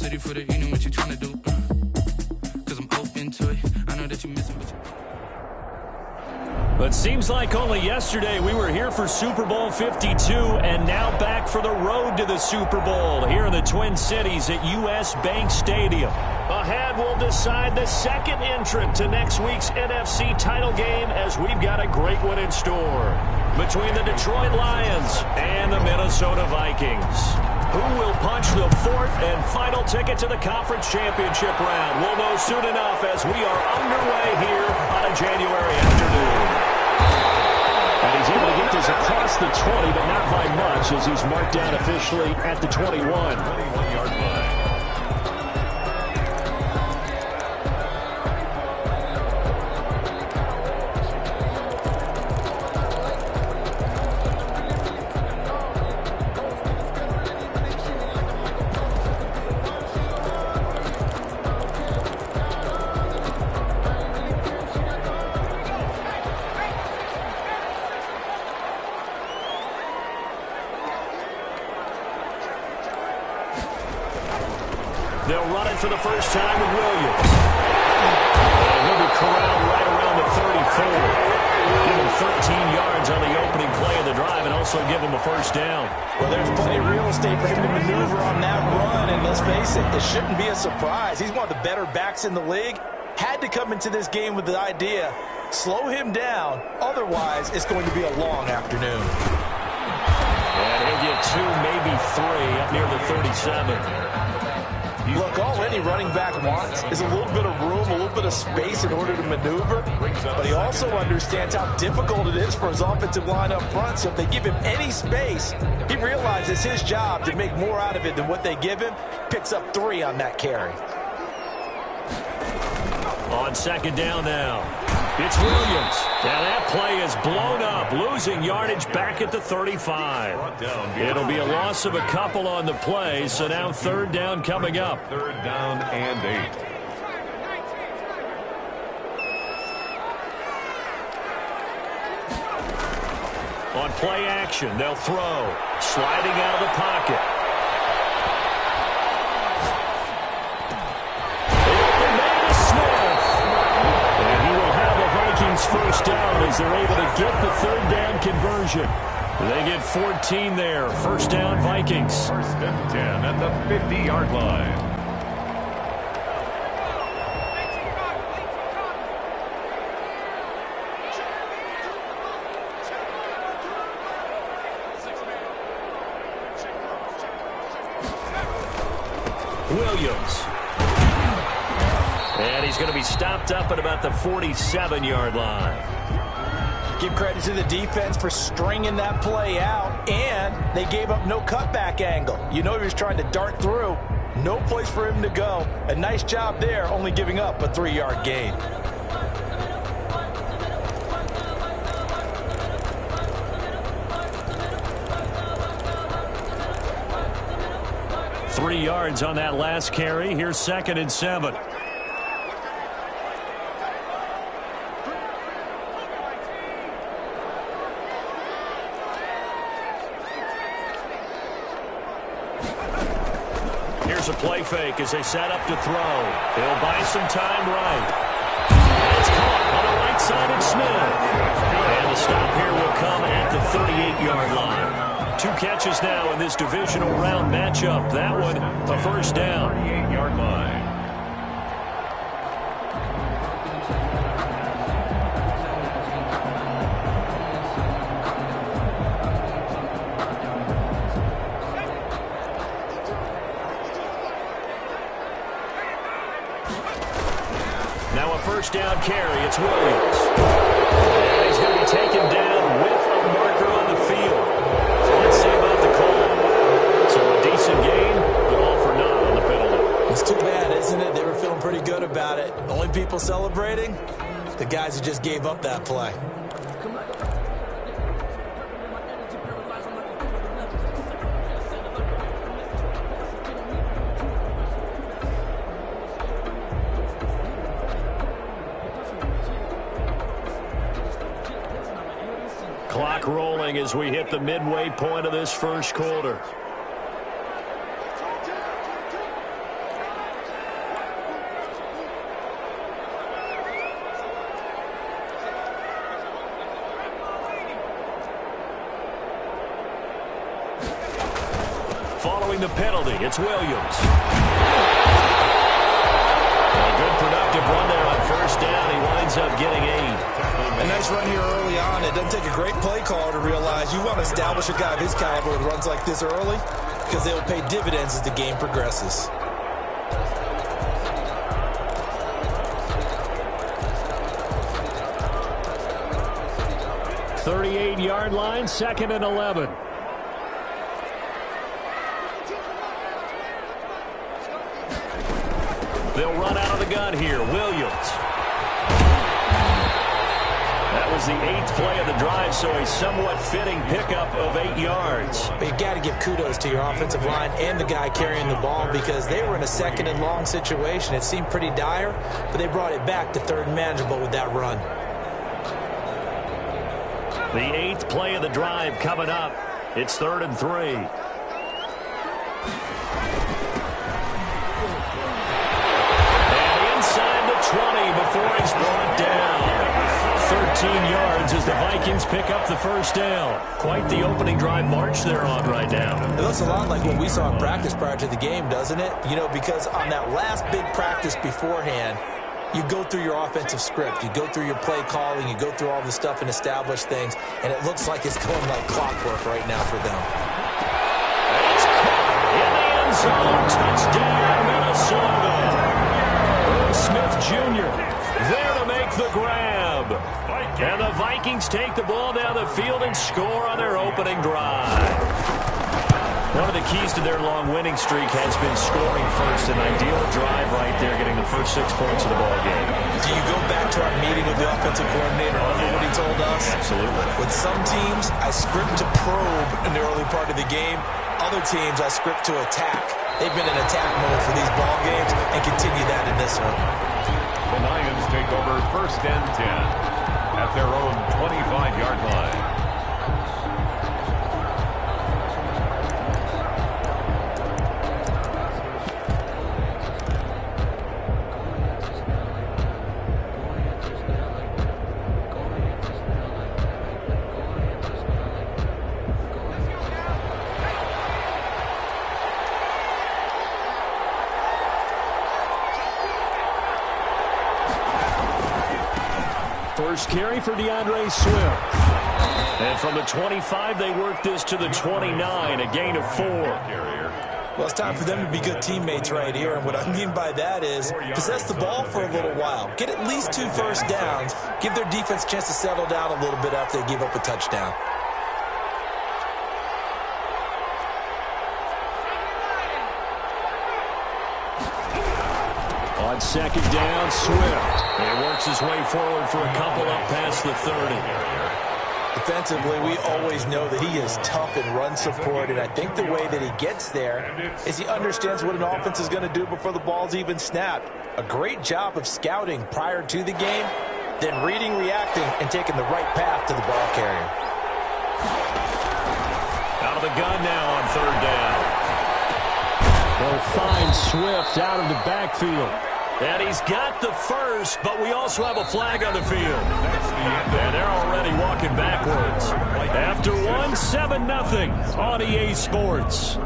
ready for the evening, what you trying to do? Cause I'm open to it. I know that you're missing, but But seems like only yesterday we were here for Super Bowl 52 and now back for the road to the Super Bowl here in the Twin Cities at U.S. Bank Stadium. Ahead, we'll decide the second entrant to next week's NFC title game as we've got a great one in store between the Detroit Lions and the Minnesota Vikings. Who will punch the fourth and final ticket to the conference championship round? We'll know soon enough as we are underway here on a January afternoon. And he's able to get this across the 20, but not by much as he's marked down officially at the 21. 21-yard line. They'll run it for the first time with Williams. And he'll be corralled right around the 34. Give him 13 yards on the opening play of the drive and also give him a first down. Well, there's plenty of real estate for him to maneuver on that run, and let's face it, it shouldn't be a surprise. He's one of the better backs in the league. Had to come into this game with the idea, slow him down, otherwise it's going to be a long afternoon. And he'll get 2, maybe 3 up near the 37. Look, all any running back wants is a little bit of room, a little bit of space in order to maneuver, but he also understands how difficult it is for his offensive line up front, so if they give him any space, he realizes his job to make more out of it than what they give him, picks up 3 on that carry. On second down now, it's Williams. Now that play is blown up, losing yardage back at the 35. It'll be a loss of a couple on the play, so now third down coming up. Third down and 8. On play action, they'll throw. Sliding out of the pocket. First down as they're able to get the third down conversion. They get 14 there. First down, Vikings. First and 10 at the 50-yard line. Williams. And he's going to be stopped up at about the 47-yard line. Give credit to the defense for stringing that play out, and they gave up no cutback angle. You know he was trying to dart through. No place for him to go. A nice job there, only giving up a 3-yard gain. Three yards on that last carry. Here's second and 7. Here's a play fake as they set up to throw. They'll buy some time right. It's caught on the right side of Smith. And the stop here will come at the 38-yard line. 2 catches now in this divisional round matchup. That one, a first down. 38-yard line. Now a first down carry. It's Williams. And he's going to be taken down with a marker on the field. So let's see about the call. So a decent gain, but all for naught on the penalty. It's too bad, isn't it? They were feeling pretty good about it. The only people celebrating, the guys who just gave up that play. Clock rolling as we hit the midway point of this first quarter. Following the penalty, it's Williams. A good productive run there on first down. He winds up getting 8. A nice run here early on. It doesn't take a great play caller to realize you want to establish a guy of his caliber with runs like this early because they will pay dividends as the game progresses. 38-yard line, 2nd and 11. They'll run out of the gun here. Williams. That was the 8th play of the drive, so a somewhat fitting pickup of 8 yards. But you got to give kudos to your offensive line and the guy carrying the ball because they were in a 2nd and long situation. It seemed pretty dire, but they brought it back to 3rd and manageable with that run. The 8th play of the drive coming up. It's 3rd and 3. Inside the 20 before he's brought down. 13 yards as the Vikings pick up the first down. Quite the opening drive march they're on right now. It looks a lot like what we saw in practice prior to the game, doesn't it? You know, because on that last big practice beforehand, you go through your offensive script. You go through your play calling. You go through all the stuff and establish things. And it looks like it's going like clockwork right now for them. It's caught in the end zone. Touchdown, Minnesota. Smith Jr. there to make the grab. And the Vikings take the ball down the field and score on their opening drive. One of the keys to their long winning streak has been scoring first. An ideal drive right there, getting the first 6 points of the ball game. Do you go back to our meeting with the offensive coordinator? Remember what he told us? Absolutely. With some teams, I script to probe in the early part of the game. Other teams, I script to attack. They've been in attack mode for these ball games and continue that in this one. The Lions take over 1st and 10 at their own 25-yard line. First carry for DeAndre Swift. And from the 25, they work this to the 29, a gain of 4. Well, it's time for them to be good teammates right here. And what I mean by that is possess the ball for a little while. Get at least 2 first downs. Give their defense a chance to settle down a little bit after they give up a touchdown. On 2nd down, Swift. He works his way forward for a couple up past the 30. Defensively, we always know that he is tough in run support, and I think the way that he gets there is he understands what an offense is going to do before the ball's even snapped. A great job of scouting prior to the game, then reading, reacting, and taking the right path to the ball carrier. Out of the gun now on 3rd down. They'll find Swift out of the backfield. And he's got the first, but we also have a flag on the field. And they're already walking backwards. After one, 7-0 on EA Sports.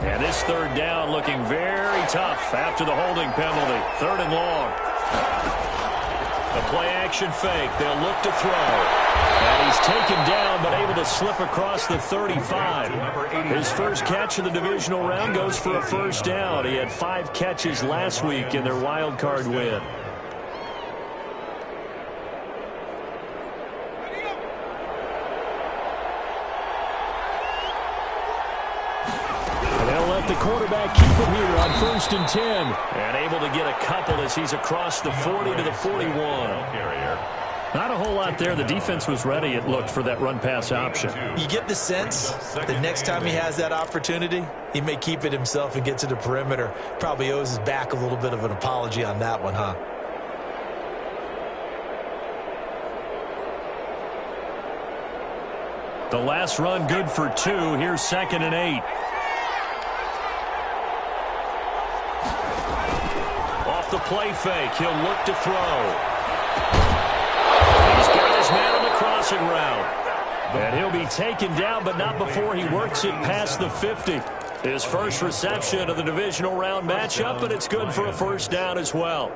And this 3rd down looking very tough after the holding penalty. 3rd and long. The play-action fake. They'll look to throw. And he's taken down but able to slip across the 35. His first catch of the divisional round goes for a first down. He had 5 catches last week in their wild card win. The quarterback keep it here on 1st and 10. And able to get a couple as he's across the 40 to the 41. Not a whole lot there. The defense was ready, it looked, for that run-pass option. You get the sense that next time he has that opportunity, he may keep it himself and get to the perimeter. Probably owes his back a little bit of an apology on that one, huh? The last run good for 2. Here's 2nd and 8. Off the play fake. He'll look to throw. He's got his man on the crossing route. And he'll be taken down, but not before he works it past the 50. His first reception of the divisional round matchup, but it's good for a first down as well.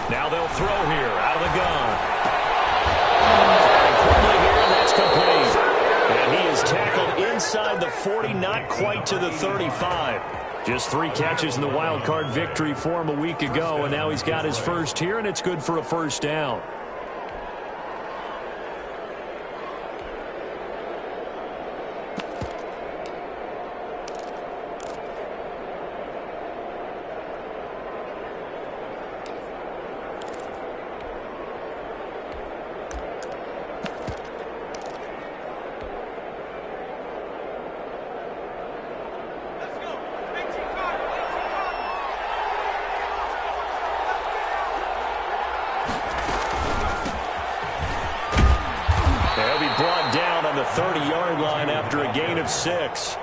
Now they'll throw here out of the gun. And quickly here, that's complete. And he is tackled inside the 40, not quite to the 35. Just 3 catches in the wild card victory for him a week ago, and now he's got his first here, and it's good for a first down. Brought down on the 30-yard line after a gain of 6.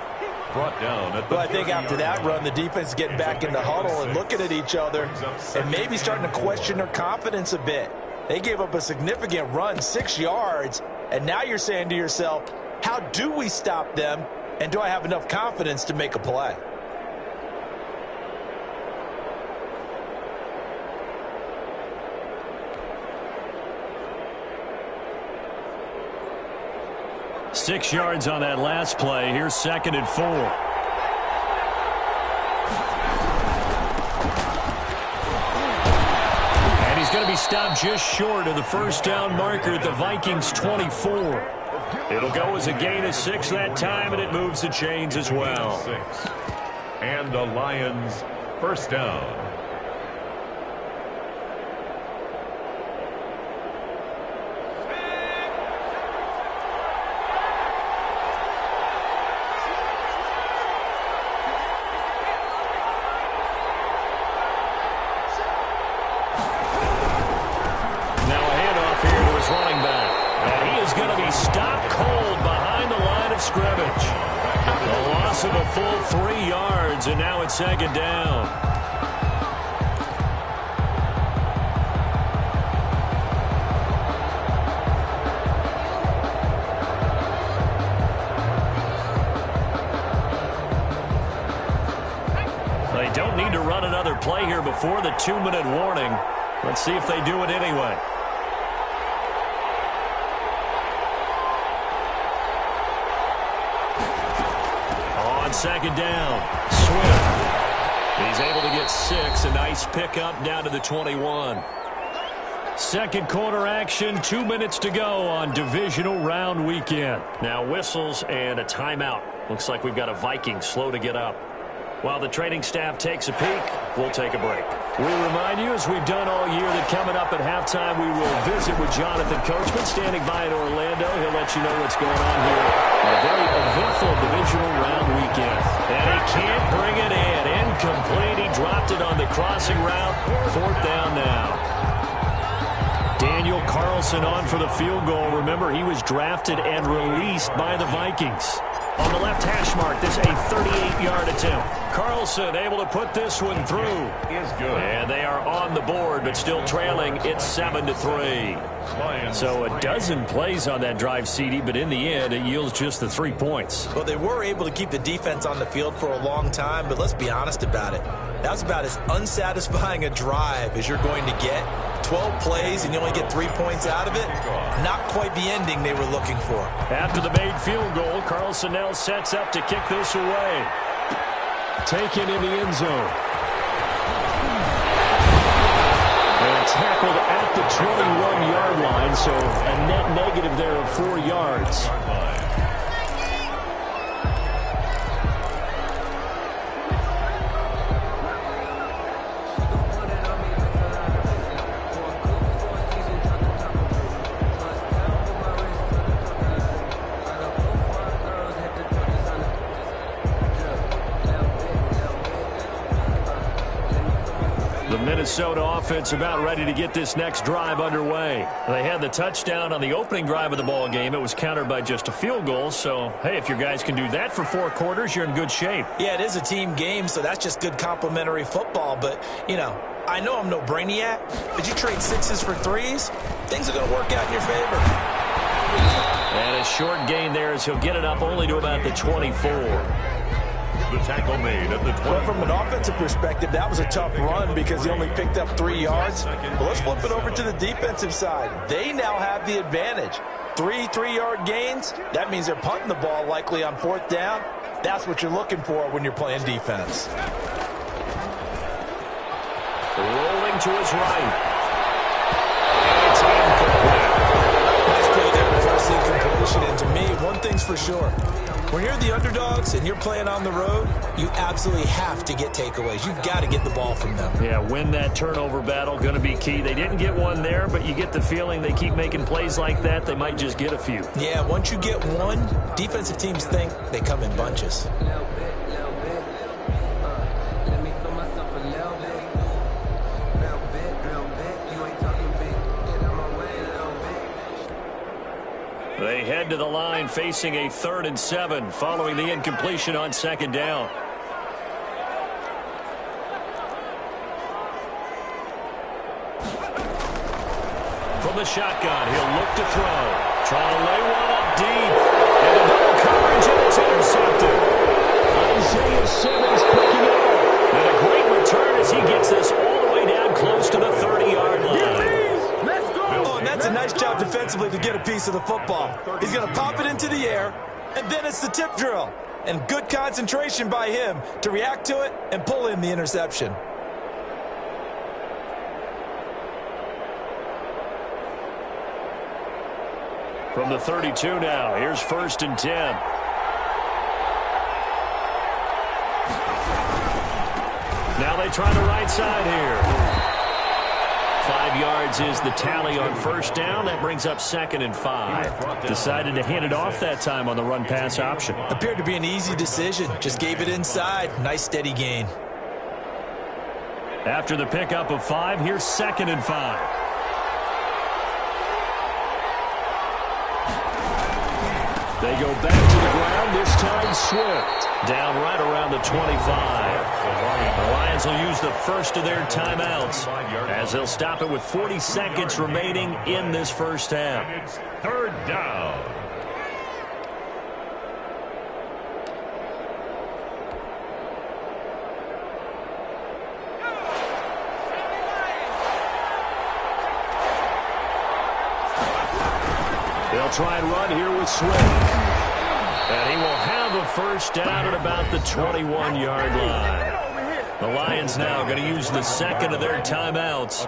Brought down at the Well, I think after that run, the defense is getting back in the huddle and looking at each other and maybe starting to question their confidence a bit. They gave up a significant run, 6 yards, and now you're saying to yourself, how do we stop them, and do I have enough confidence to make a play? Six yards on that last play. Here's 2nd and 4. And he's going to be stopped just short of the first down marker at the Vikings 24. It'll go as a gain of 6 that time, and it moves the chains as well. 6. And the Lions first down. Of a full 3 yards, and now it's 2nd down. They don't need to run another play here before the 2-minute warning. Let's see if they do it anyway. On 2nd down, Swift. He's able to get 6. A nice pickup down to the 21. Second quarter action, 2 minutes to go on divisional round weekend. Now whistles and a timeout. Looks like we've got a Viking slow to get up. While the training staff takes a peek, we'll take a break. We remind you, as we've done all year, that coming up at halftime, we will visit with Jonathan Coachman, standing by in Orlando. He'll let you know what's going on here on a very eventful divisional round weekend. And he can't bring it in. Incomplete. He dropped it on the crossing route. 4th down now. Daniel Carlson on for the field goal. Remember, he was drafted and released by the Vikings. On the left hash mark, this a 38-yard attempt. Carlson able to put this one through. Is good. And they are on the board, but still trailing. It's 7-3. So a dozen plays on that drive, CD, but in the end, it yields just the 3 points. Well, they were able to keep the defense on the field for a long time, but let's be honest about it. That was about as unsatisfying a drive as you're going to get. 12 plays and you only get 3 points out of it, not quite the ending they were looking for. After the made field goal, Carlson now sets up to kick this away. Taken in the end zone. And tackled at the 21-yard line, so a net negative there of 4 yards. Minnesota offense about ready to get this next drive underway. They had the touchdown on the opening drive of the ball game. It was countered by just a field goal. So, hey, if your guys can do that for 4 quarters, you're in good shape. Yeah, it is a team game, so that's just good complimentary football. But, you know, I know I'm no brainiac, but you trade 6s for 3s, things are going to work out in your favor. And a short gain there as he'll get it up only to about the 24. The tackle made at the 20. Well, from an offensive perspective, that was a tough run because he only picked up 3 yards. But let's flip it over to the defensive side. They now have the advantage. 3 3-yard gains, that means they're punting the ball likely on 4th down. That's what you're looking for when you're playing defense. Rolling to his right. And it's incomplete. Nice play there to force the incompletion. And to me, one thing's for sure. When you're the underdogs and you're playing on the road, you absolutely have to get takeaways. You've got to get the ball from them. Yeah, win that turnover battle, going to be key. They didn't get one there, but you get the feeling they keep making plays like that, they might just get a few. Yeah, once you get one, defensive teams think they come in bunches. They head to the line facing a 3rd and 7 following the incompletion on 2nd down. From the shotgun, he'll look to throw. Trying to lay one up deep. And a double coverage, and it's intercepted. Isaiah Simmons picking it off. And a great return as he gets this all the way down close to the 30-yard line. That's a nice job defensively to get a piece of the football. He's going to pop it into the air, and then it's the tip drill. And good concentration by him to react to it and pull in the interception. From the 32 now, here's 1st and 10. Now they try the right side here. 5 yards is the tally on 1st down. That brings up 2nd and 5. Decided to hand it off that time on the run-pass option. Appeared to be an easy decision. Just gave it inside. Nice steady gain. After the pickup of 5, here's 2nd and 5. They go back to the ground, this time Swift. Down right around the 25. The Lions will use the first of their timeouts as they'll stop it with 40 seconds remaining in this first half. It's 3rd down. They'll try and run here with Swift. And he will have a first down at about the 21-yard line. The Lions now going to use the second of their timeouts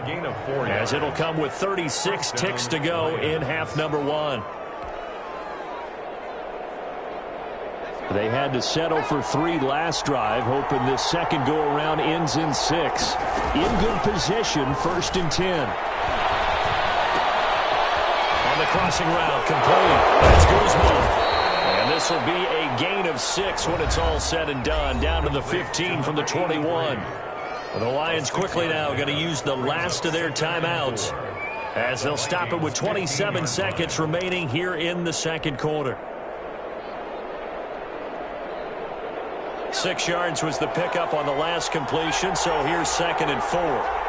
as it'll come with 36 ticks to go in half number 1. They had to settle for 3 last drive, hoping this second go-around ends in 6. In good position, 1st and 10. On the crossing route, complete. That's Guzman. And this will be a gain of 6 when it's all said and done, down to the 15 from the 21. The Lions quickly now going to use the last of their timeouts as they'll stop it with 27 seconds remaining here in the second quarter. 6 yards was the pickup on the last completion, so here's 2nd and 4.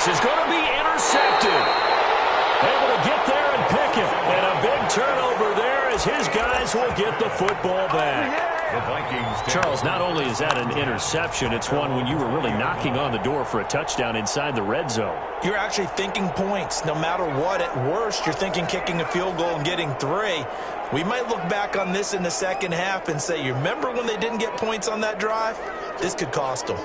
This is going to be intercepted. Able to get there and pick it. And a big turnover there as his guys will get the football back. The Vikings. Charles, not only is that an interception, it's one when you were really knocking on the door for a touchdown inside the red zone. You're actually thinking points no matter what. At worst, you're thinking kicking a field goal and getting 3. We might look back on this in the second half and say, you remember when they didn't get points on that drive? This could cost them.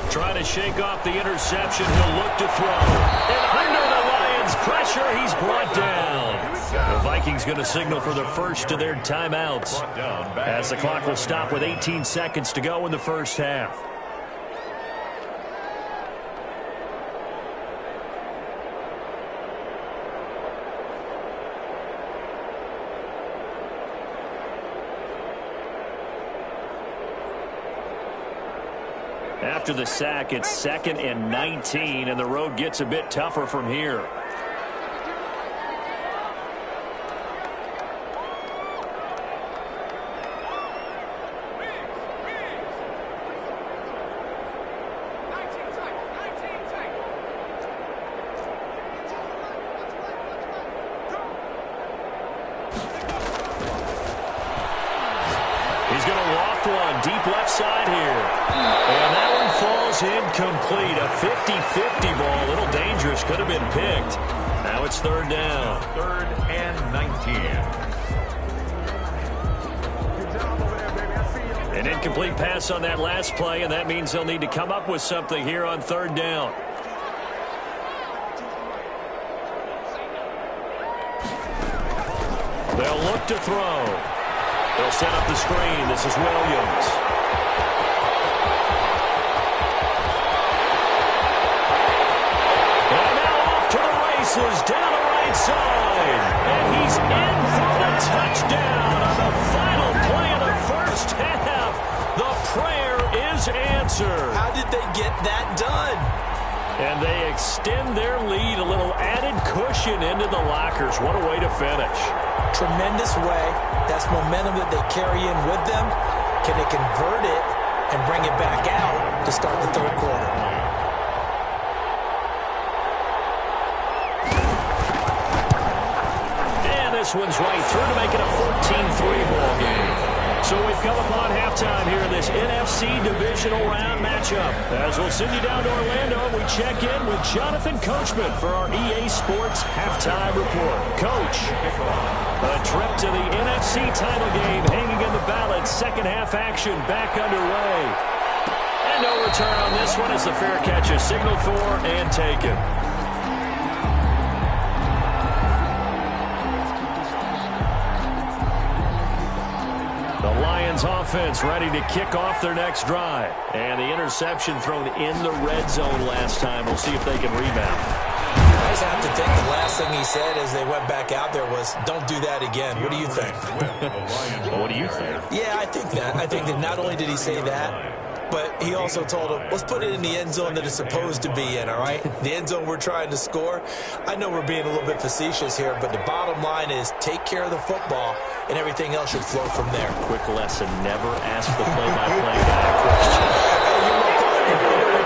Trying to shake off the interception. He'll look to throw. And under the Lions' pressure, he's brought down. The Vikings going to signal for the first of their timeouts as the clock will stop with 18 seconds to go in the first half. After the sack, it's 2nd and 19, and the road gets a bit tougher from here. He's going to loft one deep left side here. And that one falls incomplete. A 50-50 ball. A little dangerous. Could have been picked. Now it's 3rd down. 3rd and 19. An incomplete pass on that last play, and that means they'll need to come up with something here on 3rd down. They'll look to throw. They'll set up the screen. This is Williams. And now off to the races down the right side. And he's in for the touchdown on the final play of the first half. The prayer is answered. How did they get that done? And they extend their lead, a little added cushion into the lockers. What a way to finish. Tremendous way. That's momentum that they carry in with them. Can they convert it and bring it back out to start the 3rd quarter? And this one's right through to make it a 14-3 ball game. So we've come upon halftime here in this NFC Divisional Round matchup. As we'll send you down to Orlando, we check in with Jonathan Coachman for our EA Sports Halftime Report. Coach, a trip to the NFC title game hanging in the balance. Second half action back underway. And no return on this one as the fair catch is signaled for and taken. The Lions offense ready to kick off their next drive. And the interception thrown in the red zone last time. We'll see if they can rebound. I just have to think the last thing he said as they went back out there was, don't do that again. What do you think? Well, what do you think? Yeah, I think that. I think that not only did he say that, but he also told him, let's put it in the end zone that it's supposed to be in, all right? The end zone we're trying to score. I know we're being a little bit facetious here, but the bottom line is take care of the football, and everything else should flow from there. Quick lesson, never ask the play-by-play guy a question.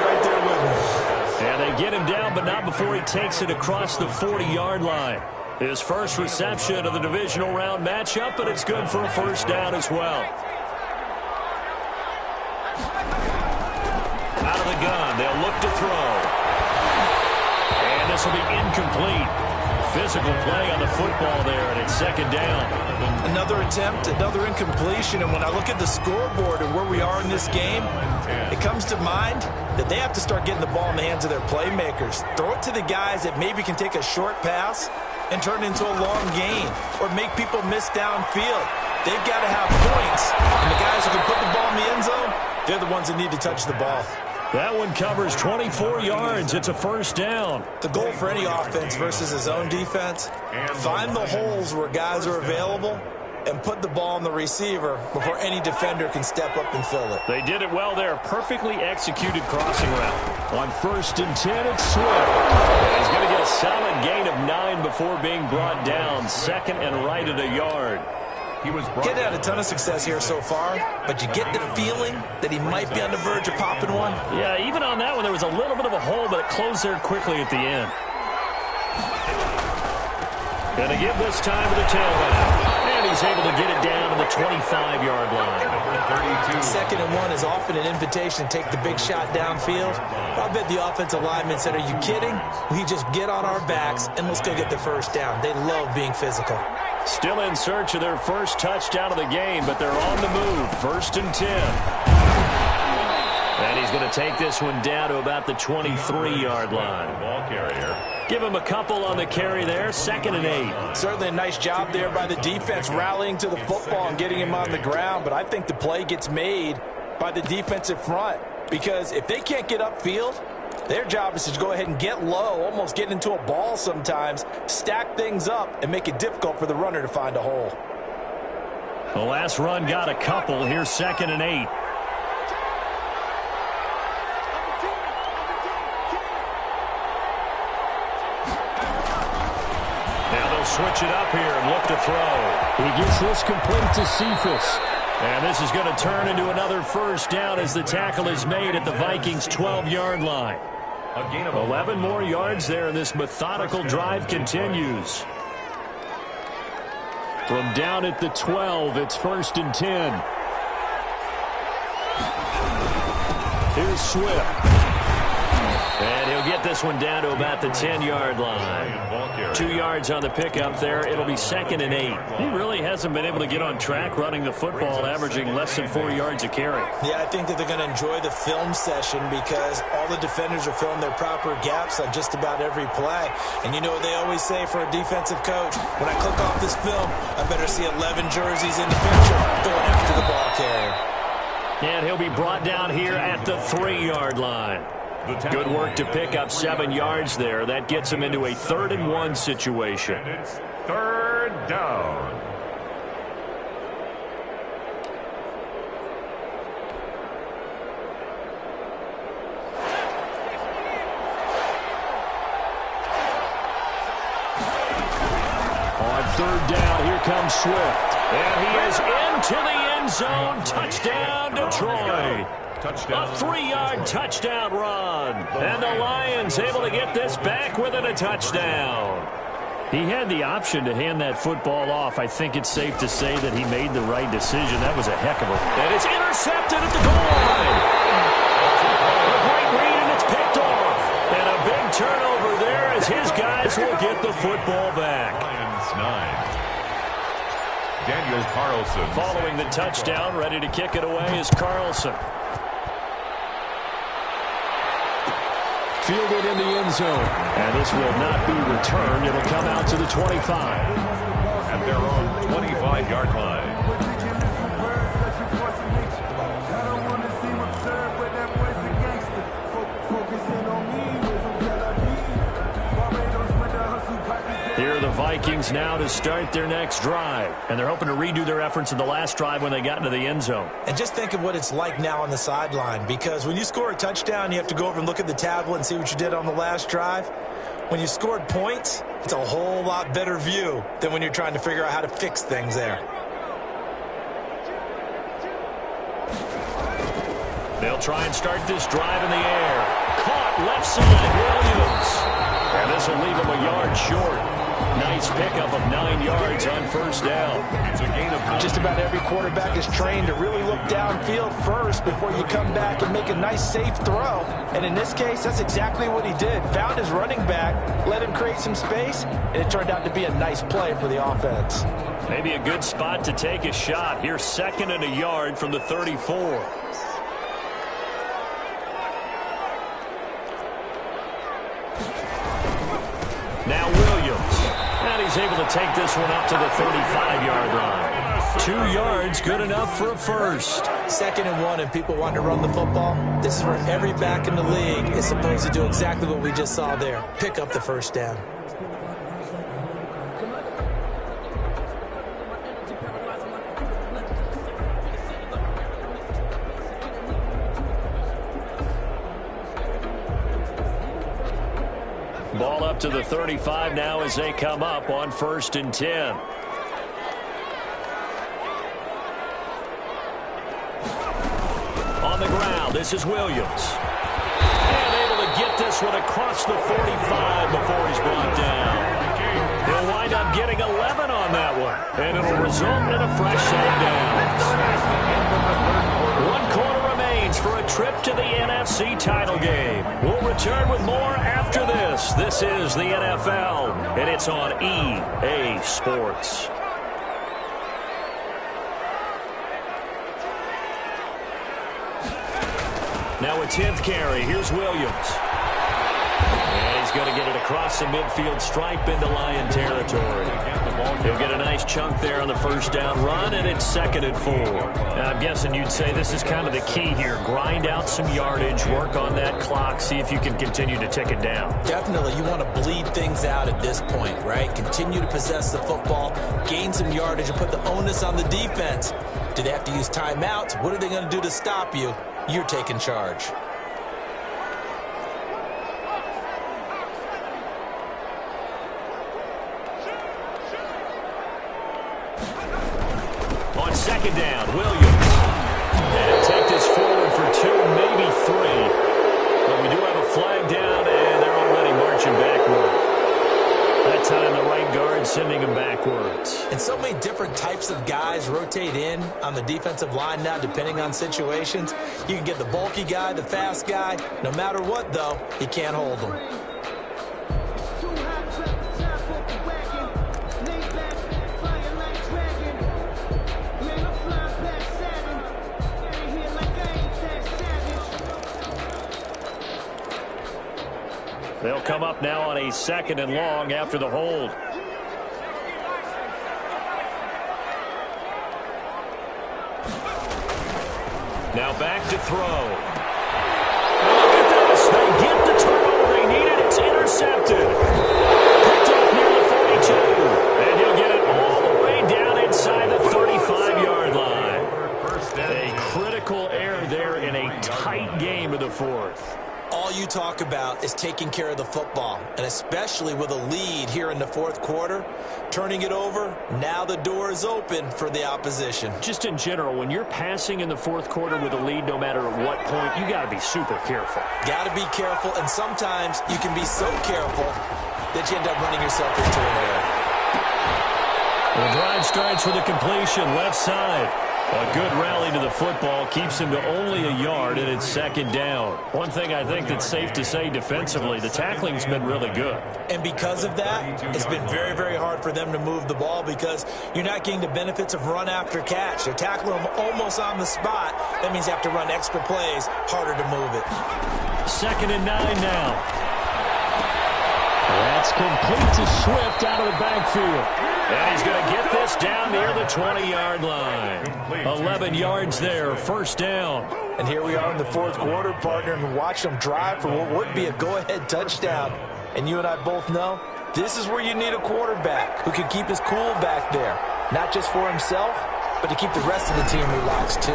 Right there with me. And they get him down, but not before he takes it across the 40-yard line. His first reception of the divisional round matchup, but it's good for a first down as well. Out of the gun, they'll look to throw. And this will be incomplete. Physical play on the football there, and it's 2nd down. Another attempt, another incompletion, and when I look at the scoreboard and where we are in this game, it comes to mind that they have to start getting the ball in the hands of their playmakers. Throw it to the guys that maybe can take a short pass and turn it into a long gain or make people miss downfield. They've got to have points, and the guys who can put the ball in the end zone, they're the ones that need to touch the ball. That one covers 24 yards. It's a first down. The goal for any offense versus his own defense, find the holes where guys are available and put the ball on the receiver before any defender can step up and fill it. They did it well there. Perfectly executed crossing route. On 1st and 10, it's Swift. He's going to get a solid gain of 9 before being brought down. 2nd and right at a yard. He was getting had a ton of success here so far, but you get the feeling that he might be on the verge of popping one. Yeah, even on that one, there was a little bit of a hole, but it closed there quickly at the end. Going to give this time to the tailback. And he's able to get it down to the 25-yard line. Number 32. 2nd and 1 is often an invitation to take the big shot downfield. I bet the offensive linemen said, are you kidding? We just get on our backs and let's go get the first down. They love being physical. Still in search of their first touchdown of the game, but they're on the move. 1st and 10. And he's going to take this one down to about the 23-yard line. Ball carrier. Give him a couple on the carry there. 2nd and 8. Certainly a nice job there by the defense rallying to the football and getting him on the ground, but I think the play gets made by the defensive front because if they can't get upfield, their job is to go ahead and get low, almost get into a ball sometimes, stack things up, and make it difficult for the runner to find a hole. The last run got a couple. Here's 2nd and 8. Switch it up here and look to throw. He gets this complete to Cephas. And this is going to turn into another first down as the tackle is made at the Vikings' 12-yard line. A gain of 11 more yards there, and this methodical drive continues. From down at the 12, it's 1st and 10. Here's Swift. And he'll get this one down to about the 10-yard line. 2 yards on the pickup there. It'll be 2nd and 8. He really hasn't been able to get on track running the football, averaging less than 4 yards a carry. Yeah, I think that they're going to enjoy the film session because all the defenders are filling their proper gaps on just about every play. And you know what they always say for a defensive coach? When I click off this film, I better see 11 jerseys in the picture going after the ball carrier. And he'll be brought down here at the 3-yard line. Good work to pick up 7 yards there. That gets him into a 3rd and 1 situation. And it's 3rd down. On 3rd down, here comes Swift. And he is into the end zone. Touchdown, Detroit. Touchdown. A 3-yard touchdown run. And the Lions able to get this back within a touchdown. He had the option to hand that football off. I think it's safe to say that he made the right decision. That was a heck of a... And it's intercepted at the goal line. A great read, and it's picked off. And a big turnover there as his guys will get the football back. Lions 9. Daniel Carlson. Following the touchdown, ready to kick it away is Carlson. Fielded in the end zone. And this will not be returned. It'll come out to the 25. At their own 25-yard line. Here are the Vikings now to start their next drive. And they're hoping to redo their efforts in the last drive when they got into the end zone. And just think of what it's like now on the sideline, because when you score a touchdown, you have to go over and look at the tablet and see what you did on the last drive. When you scored points, it's a whole lot better view than when you're trying to figure out how to fix things there. They'll try and start this drive in the air. Caught left side, Williams. And this will leave him a yard short. Nice pickup of 9 yards on first down. It's a gain of 9. Just about every quarterback is trained to really look downfield first before you come back and make a nice, safe throw. And in this case, that's exactly what he did. Found his running back, let him create some space, and it turned out to be a nice play for the offense. Maybe a good spot to take a shot. Here's 2nd and a yard from the 34. Now Williams. And he's able to take this one up to the 35-yard line. 2 yards, good enough for a first. 2nd and 1, and people want to run the football. This is where every back in the league is supposed to do exactly what we just saw there. Pick up the first down. Ball up to the 35 now as they come up on 1st and 10. on the ground. This is Williams. And able to get this one across the 45 before he's brought down. He'll wind up getting 11 on that one, and it'll result in a fresh set of downs. 1 quarter remains for a trip to the NFC title game. We'll return with more after this. This is the NFL, and it's on EA Sports. Now a 10th carry. Here's Williams. And he's going to get it across the midfield stripe into Lion territory. He'll get a nice chunk there on the first down run, and it's 2nd and 4. Now, I'm guessing you'd say this is kind of the key here. Grind out some yardage, work on that clock, see if you can continue to tick it down. Definitely. You want to bleed things out at this point, right? Continue to possess the football, gain some yardage, and put the onus on the defense. Do they have to use timeouts? What are they going to do to stop you? You're taking charge. On 2nd down, Williams. And take this forward for 2, maybe 3. But we do have a flag down, and they're already marching backward. That time, the right guard sending him backwards. And so many different types of guys rotate in on the defensive line now, depending on situations. You can get the bulky guy, the fast guy. No matter what, though, he can't hold them. They'll come up now on a 2nd and long after the hold. Now back to throw. Look at this. They get the turnover they needed. It's intercepted. Picked off near the 42. And he'll get it all the way down inside the 35-yard line. A critical error there in a tight game of the 4th. All you talk about is taking care of the football, and especially with a lead here in the 4th quarter, turning it over, now the door is open for the opposition. Just in general, when you're passing in the 4th quarter with a lead, no matter at what point, you got to be super careful. Got to be careful, and sometimes you can be so careful that you end up running yourself into an error. The drive starts with a completion, left side. A good rally to the football keeps him to only a yard, and it's 2nd down. One thing I think that's safe to say defensively, the tackling's been really good. And because of that, it's been very, very hard for them to move the ball because you're not getting the benefits of run after catch. They're tackling them almost on the spot. That means you have to run extra plays, harder to move it. 2nd and 9 now. That's complete to Swift out of the backfield. And he's going to get this down near the 20-yard line. 11 yards there, 1st down. And here we are in the 4th quarter, partner, and watch them drive for what would be a go-ahead touchdown. And you and I both know this is where you need a quarterback who can keep his cool back there. Not just for himself, but to keep the rest of the team relaxed, too.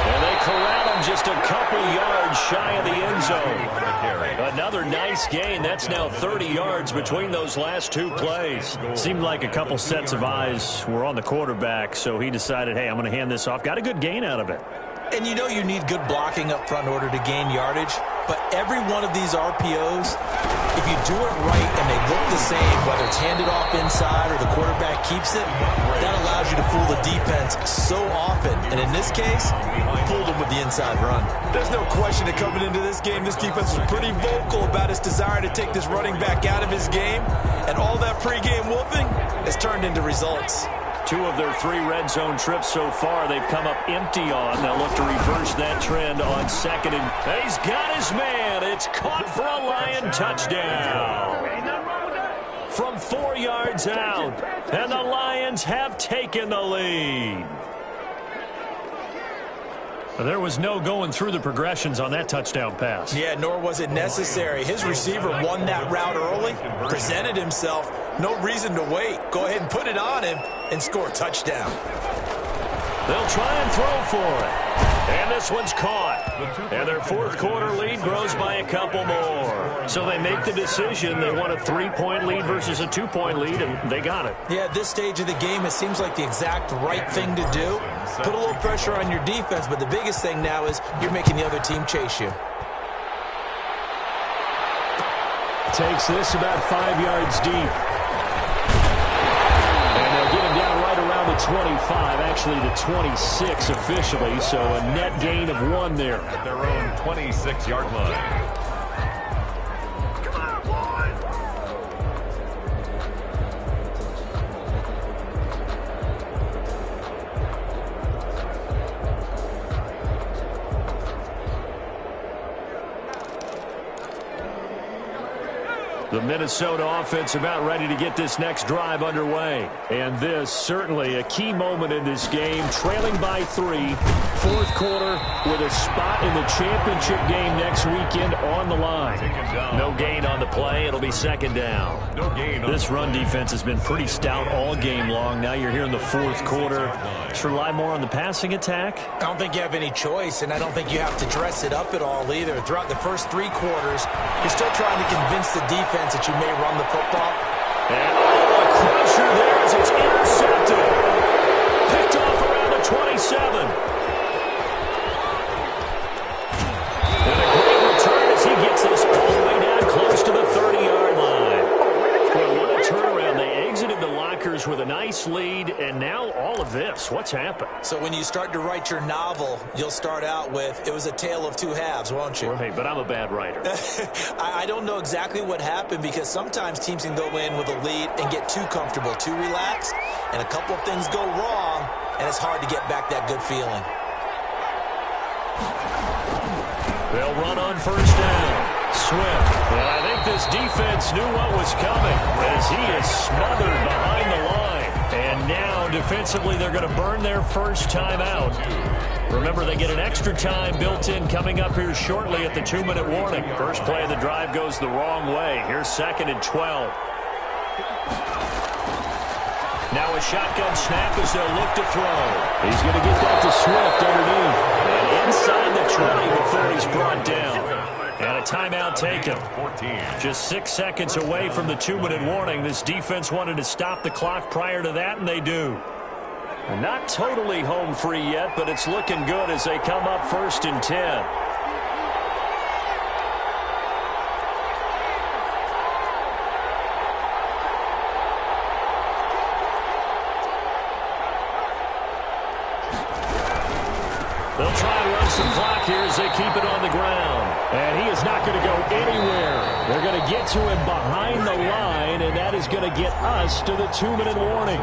And they corral him just a couple yards shy of the end zone. Another nice gain. That's now 30 yards between those last 2 plays. Seemed like a couple sets of eyes were on the quarterback, so he decided, hey, I'm going to hand this off. Got a good gain out of it. And you know you need good blocking up front in order to gain yardage, but every one of these RPOs, if you do it right and they look the same, whether it's handed off inside or the quarterback keeps it, that allows you to fool the defense so often. And in this case, fooled them with the inside run. There's no question that coming into this game, this defense was pretty vocal about its desire to take this running back out of his game, and all that pregame wolfing has turned into results. 2 of their 3 red zone trips so far, they've come up empty on. They'll look to reverse that trend on 2nd. And he's got his man. It's caught for a Lion touchdown. From 4 yards out. And the Lions have taken the lead. There was no going through the progressions on that touchdown pass. Yeah, nor was it necessary. His receiver won that route early, presented himself. No reason to wait. Go ahead and put it on him and score a touchdown. They'll try and throw for it. And this one's caught. And their fourth quarter lead grows by a couple more. So they make the decision. They want a 3-point lead versus a 2-point lead, and they got it. Yeah, at this stage of the game, it seems like the exact right thing to do. Put a little pressure on your defense, but the biggest thing now is you're making the other team chase you. Takes this about 5 yards deep. And they'll get him down right around the 25, actually the 26 officially, so a net gain of 1 there. At their own 26-yard line. The Minnesota offense about ready to get this next drive underway. And this certainly a key moment in this game. Trailing by 3, fourth quarter with a spot in the championship game next weekend on the line. No gain on the play. It'll be second down. No gain. This run defense has been pretty stout all game long. Now you're here in the fourth quarter. Should rely more on the passing attack? I don't think you have any choice, and I don't think you have to dress it up at all either. Throughout the first 3 quarters, you're still trying to convince the defense that you may run the football. And a crusher there as it's intercepted. Picked off around the 27. And a great return as he gets this all the way down close to the 30-yard line. Well, what a turnaround. They exited the lockers with a nice lead, and now all of this. What's happened? So when you start to write your novel, you'll start out with, it was a tale of 2 halves, won't you? Right, but I'm a bad writer. I don't know exactly what happened because sometimes teams can go in with a lead and get too comfortable, too relaxed, and a couple of things go wrong, and it's hard to get back that good feeling. They'll run on first down. Swift. And I think this defense knew what was coming as he is smothered behind the line. And now, defensively, they're going to burn their first time out. Remember, they get an extra time built in coming up here shortly at the 2-minute warning. First play of the drive goes the wrong way. Here's 2nd and 12. Now a shotgun snap as they'll look to throw. He's going to get that to Swift underneath. And inside the 20 before he's brought down. And a timeout taken. Just 6 seconds away from the 2-minute warning. This defense wanted to stop the clock prior to that, and they do. Not totally home free yet, but it's looking good as they come up 1st and 10. They'll try and run some clock here as they keep it on the ground. And he is not going to go anywhere. They're going to get to him behind the line, and that is going to get us to the 2-minute warning.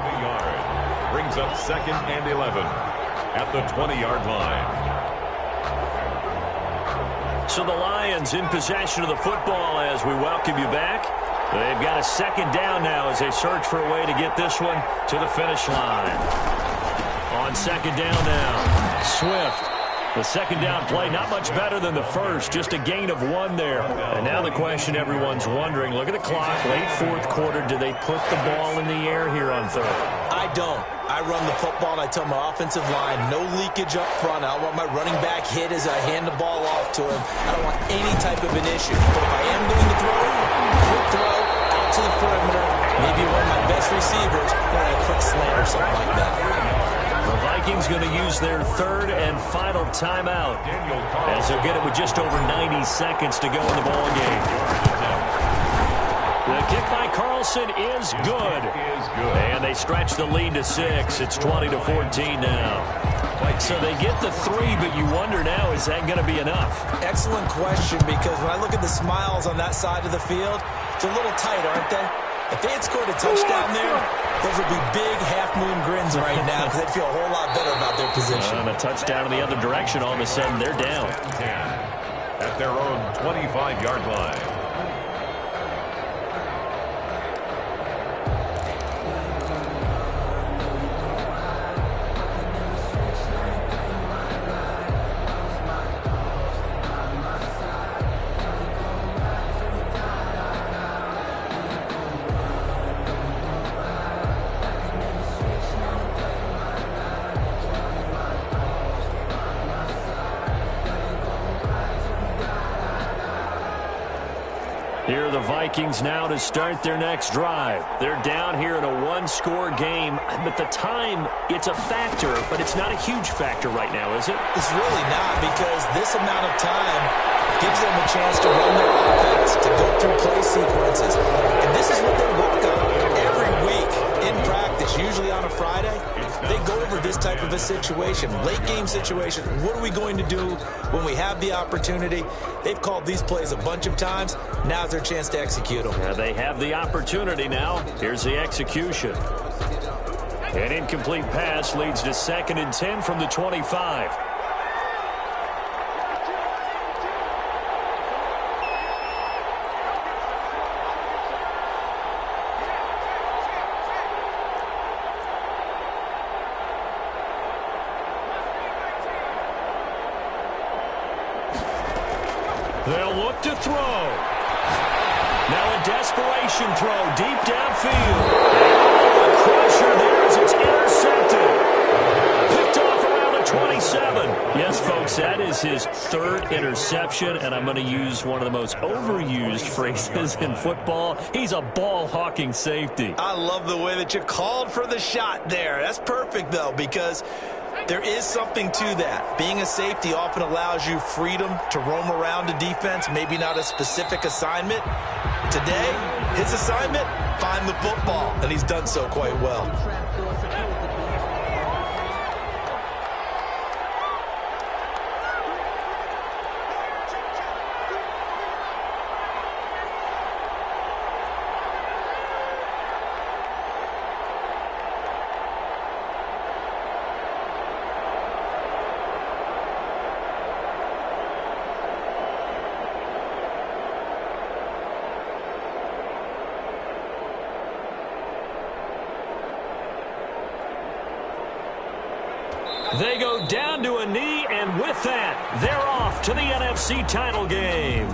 Brings up 2nd and 11 at the 20-yard line. So the Lions in possession of the football as we welcome you back. They've got a 2nd down now as they search for a way to get this one to the finish line. On 2nd down now, Swift. The 2nd down play, not much better than the first, just a gain of 1 there. And now the question everyone's wondering, look at the clock, late fourth quarter, do they put the ball in the air here on 3rd? I don't. I run the football, and I tell my offensive line, no leakage up front. I don't want my running back hit as I hand the ball off to him. I don't want any type of an issue. But if I am going to throw, quick throw, out to the perimeter, maybe one of my best receivers, or a quick slant or something like that. The Vikings going to use their 3rd and final timeout as they'll get it with just over 90 seconds to go in the ball game. The kick by Carlson is good. And they stretch the lead to 6. It's 20-14 now. So they get the 3, but you wonder now, is that going to be enough? Excellent question, because when I look at the smiles on that side of the field, it's a little tight, aren't they? If they had scored a touchdown there, those would be big half-moon grins right now because they'd feel a whole lot better about their position. And a touchdown in the other direction, all of a sudden they're down. At their own 25-yard line. Here are the Vikings now to start their next drive. They're down here in a one-score game, but the time, it's a factor, but it's not a huge factor right now, is it? It's really not, because this amount of time gives them a chance to run their offense, to go through play sequences. And this is what they work on every week in practice, usually on a Friday. They go over this type of a situation, late game situation. What are we going to do when we have the opportunity? They've called these plays a bunch of times. Now's their chance to execute them. Yeah, they have the opportunity now. Here's the execution. An incomplete pass leads to 2nd and 10 from the 25. They'll look to throw. Now a desperation throw deep downfield. Oh, a crusher there as it's intercepted. Picked off around the 27. Yes, folks, that is his 3rd interception, and I'm going to use one of the most overused phrases in football. He's a ball-hawking safety. I love the way that you called for the shot there. That's perfect, though, because there is something to that. Being a safety often allows you freedom to roam around a defense, maybe not a specific assignment. Today, his assignment, find the football, and he's done so quite well. They go down to a knee, and with that, they're off to the NFC title game.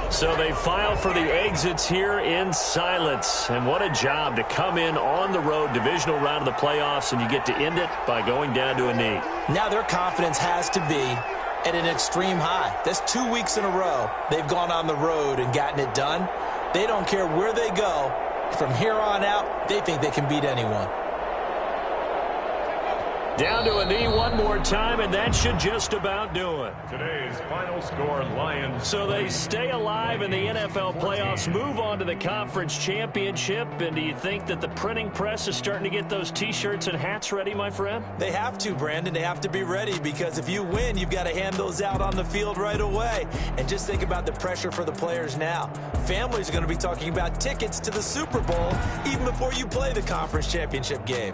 So they file for the exits here in silence. And what a job to come in on the road, divisional round of the playoffs, and you get to end it by going down to a knee. Now their confidence has to be at an extreme high. That's 2 weeks in a row they've gone on the road and gotten it done. They don't care where they go. From here on out, they think they can beat anyone. Down to a knee one more time, and that should just about do it. Today's final score, Lions. So they stay alive in the NFL playoffs, move on to the conference championship, and do you think that the printing press is starting to get those T-shirts and hats ready, my friend? They have to, Brandon. They have to be ready, because if you win, you've got to hand those out on the field right away. And just think about the pressure for the players now. Families are going to be talking about tickets to the Super Bowl even before you play the conference championship game.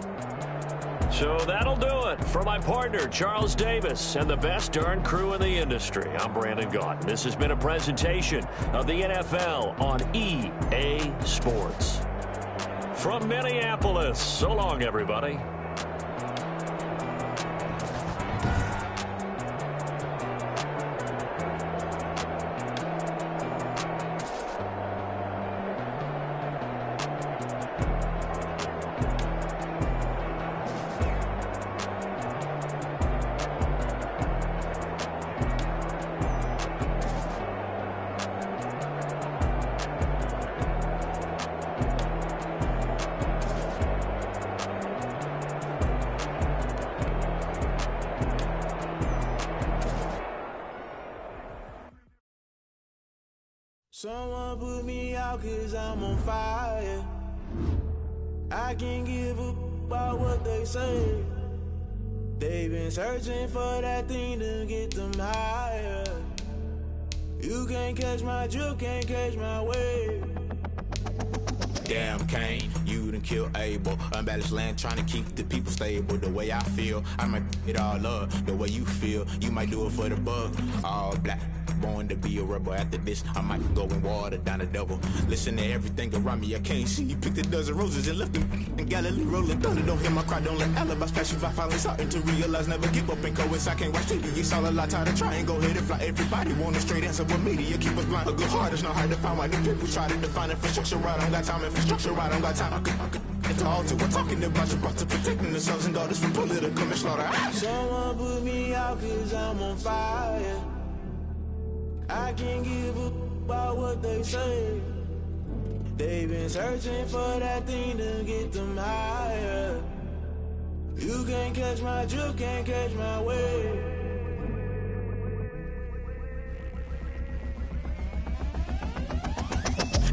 So that'll do it. For my partner, Charles Davis, and the best darn crew in the industry, I'm Brandon Gaudin. This has been a presentation of the NFL on EA Sports. From Minneapolis, so long, everybody. Someone put me out 'cause I'm on fire. I can't give up about what they say. They've been searching for that thing to get them higher. You can't catch my drift, can't catch my wave. Damn, Kane, you done killed Abel. Unbalanced land, trying to keep the people stable. The way I feel, I might it all up. The way you feel, you might do it for the bug. All black, born to be a rebel. After this, I might go and water down the double. Listen to everything around me, I can't see. Picked a dozen roses and left them in Galilee rolling thunder. Don't hear my cry, don't let alibis pass you. I finally starting to realize, never give up and coincide. I can't watch TV, it's all a lot. Time to try and go ahead and fly. Everybody want a straight answer, but media keep us blind. A good heart is not hard to find. Why the people try to define infrastructure right? I don't got time, infrastructure right? I don't got time. I could it's all to we're talking about your to protecting the sons and daughters from political and slaughter. Someone put me out 'cause I'm on fire. I can't give up about what they say. They've been searching for that thing to get them higher. You can't catch my drift, can't catch my wave.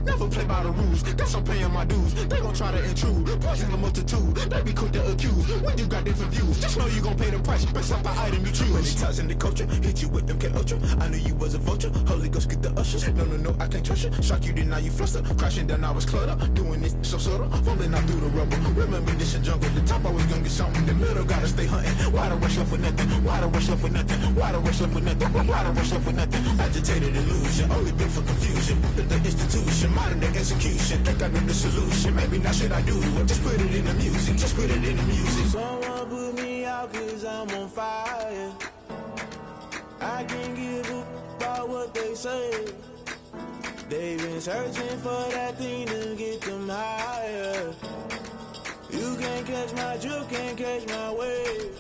Never play by the rules, guess I'm paying my dues. They gon' try to intrude, poison the multitude. They be quick to accuse, when you got different views. Just know you gon' pay the price, based off the item you choose. When it ties in the culture, hit you with them K Ultra. I knew you was a vulture, Holy Ghost get the ushers. No, I can't trust you. Shock you, then now you fluster. Crashing down, I was cluttered. Doing this so subtle, falling out through the rubble. Remember this in jungle, the top always gonna get something. The middle gotta stay hunting. Why the rush left for nothing? Why the rush left for nothing? Why the rush left for nothing? Why the rush left for nothing? Agitated illusion, only been for confusion. The institution, modern day execution. Think I know the solution. Maybe now should I do it? Just put it in the music. Just put it in the music. Someone put me out 'cause I'm on fire. I can't give up about what they say. They've been searching for that thing to get them higher. You can't catch my drift, can't catch my wave.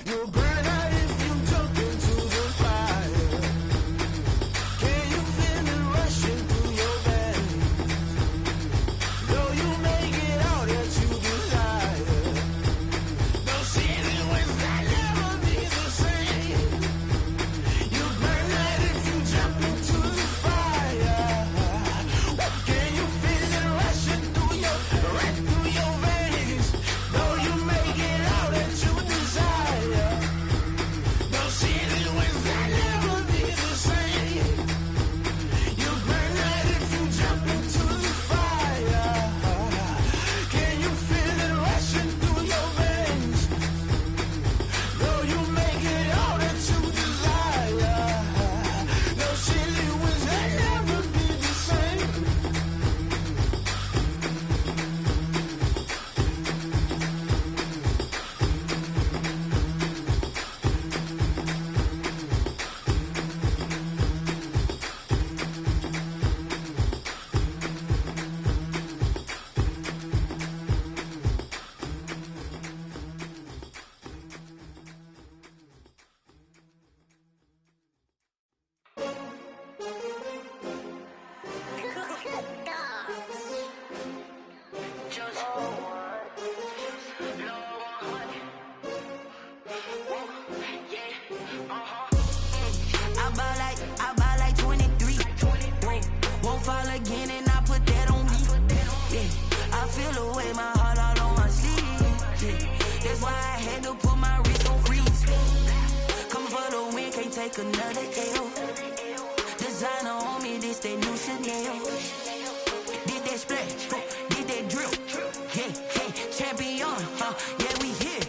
You'll burn out if you jump into the fire. Can you feel it rushing through your veins? Though you make it out that you desire. Those feelings that never be the same. You burn out if you jump into the fire. Can you feel it rushing through your veins? Though you make it out that you desire. Those feelings that never be the same. You burn out if you jump into the fire. Can you feel it rushing through your veins? Though you make it all that you desire. Those feelings that never be the same. I buy like 23. Won't fall again and I put that on me. Yeah, I feel the way my heart all on my sleeve. Yeah, that's why I had to put my wrist on freeze. Coming for the win, can't take another L. Designer on me, this that new Chanel. Did that splash, did that drill. Yeah, champion, yeah, we here.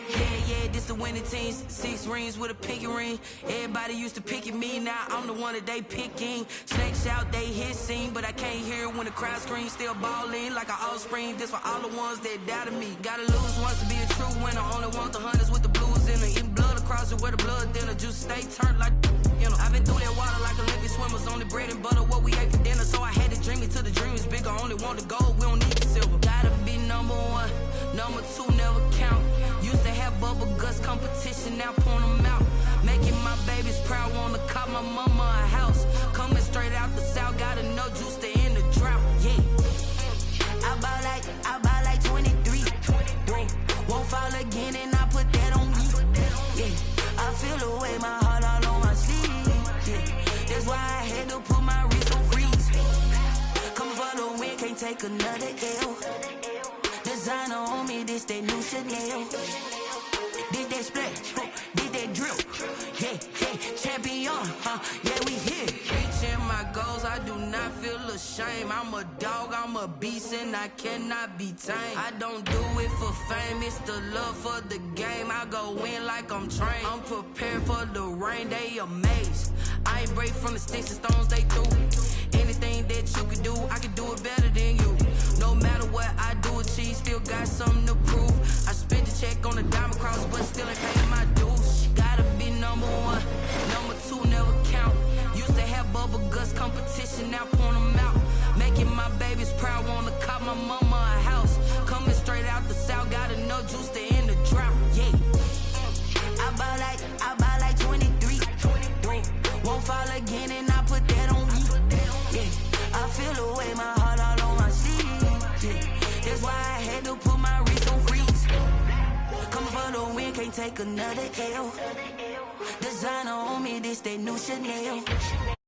Yeah, this the winning team. 6 rings with a pinky ring. Everybody used to pick at me, now I'm the one that they picking. Snakes out, they hit scene, but I can't hear when the crowd screams. Still balling like an offspring. This for all the ones that doubted me. Gotta lose once to be a true winner. Only want the hunters with the blues in it. Eating blood across it where the blood thinner. Juice stay turned like, you know. I've been through that water like Olympic swimmers. Only bread and butter, what we ate for dinner. So I had to dream it till the dream is bigger. Only want the gold, we don't need the silver. Gotta be number 1, number 2 never count. Used to have bubble guts competition, now point them out. Making my babies proud, wanna cop my mama a house. Coming straight out the south, gotta know juice to end the drought. Yeah, I buy like 23. Won't fall again and I put that on me. Yeah, I feel the way my heart all on my sleeve. Yeah, that's why I had to put my wrist on freeze. Coming for the win, can't take another L. Designer on me, this that new Chanel. Did that splash, did that drill. Yeah, champion, yeah, we here. Reaching my goals, I do not feel ashamed. I'm a dog, I'm a beast, and I cannot be tamed. I don't do it for fame, it's the love for the game. I go in like I'm trained. I'm prepared for the rain, they amazed. I ain't break from the sticks and stones they threw. Anything that you can do, I can do it better than you. No matter what I do, achieve, still got something to prove. I spent the check on the diamond cross, but still ain't paying my dues. Gotta be number 1, number 2 never count. Used to have bubble guts competition, now point them out. Making my babies proud, wanna cop my mama a house. Coming straight out the south, gotta know juice to end the drought. Yeah, I buy like 23. Won't fall again and I put that on me. take another L. Designer on me, this they new Chanel.